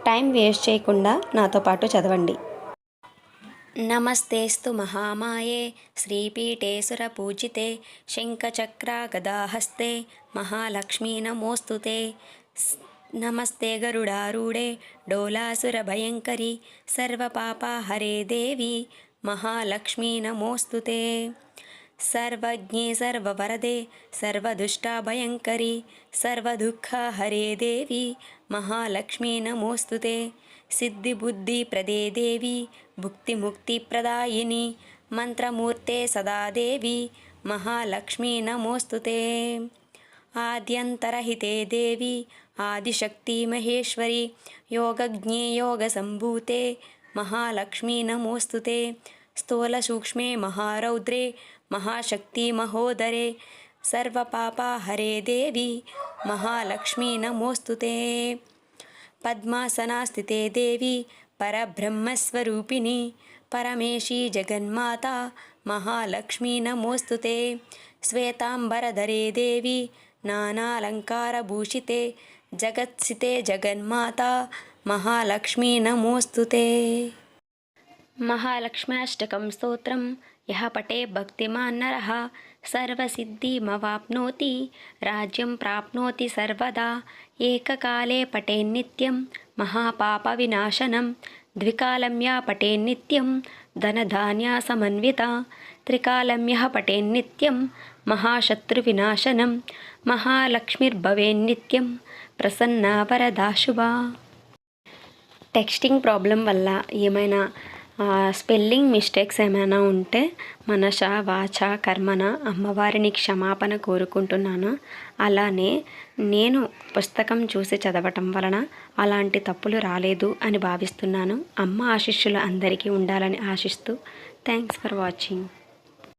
Time waste చేయకుండా నాతో పాటు చదవండి. నమస్తేస్తు మహామాయే శ్రీపీఠే సురపూజితే శంఖచక్రగదాహస్తే మహాలక్ష్మీ నమోస్తుతే. నమస్తే గరుడారూఢే డోలాసురభయంకరి సర్వపాపహరే దేవి మహాలక్ష్మీ నమోస్తుతే. సర్వజ్ఞే సర్వవరదే సర్వదుష్టాభయంకరి సర్వదుఃఖహరే దేవి మహాలక్ష్మీ నమోస్తుతే. సిద్ధిబుద్ధిప్రదే దేవి భుక్తిముక్తిప్రదాయిని మంత్రమూర్తే సదా దేవి మహాలక్ష్మీ నమోస్తుతే. ఆద్యంతరహితే దేవి ఆదిశక్తి మహేశ్వరి యోగజ్ఞే యోగసంభూతే మహాలక్ష్మీ నమోస్తుతే. స్థూలసూక్ష్మే మహారౌద్రే మహాశక్తి మహోదరే సర్వపాపహరే దేవి మహాలక్ష్మీ నమోస్తుతే. పద్మాసనాస్థితే దేవి పరబ్రహ్మస్వరూపిణి పరమేశీ జగన్మాత మహాలక్ష్మీ నమోస్తుతే. శ్వేతాంబరధరే దేవి నానాలంకారభూషితే జగత్సితే జగన్మాత మహాలక్ష్మీ నమోస్తుతే. మహాలక్ష్మ్యాష్టకం స్తోత్రం యః పఠే భక్తిమాన్ నరః సర్వసిద్ధిమవాప్నోతి రాజ్యం ప్రాప్నోతి సర్వదా. ఏకకాలే పఠేన్నిత్యం మహాపాపవినాశనం ద్వికాలం యః పఠేన్నిత్యం ధనధాన్యసమన్విత త్రికాలం యః పఠేన్నిత్యం మహాశత్రువినాశనం మహాలక్ష్మిర్భవేన్నిత్యం ప్రసన్నా వరదా శుభా. టెక్స్టింగ్ ప్రాబ్లం వల్ల ఏమైనా స్పెల్లింగ్ మిస్టేక్స్ ఏమైనా ఉంటే మనస వాచ కర్మన అమ్మవారిని క్షమాపణ కోరుకుంటున్నాను. అలానే నేను పుస్తకం చూసి చదవటం వలన అలాంటి తప్పులు రాలేదు అని భావిస్తున్నాను. అమ్మ ఆశీస్సులు అందరికీ ఉండాలని ఆశిస్తూ థ్యాంక్స్ ఫర్ వాచింగ్.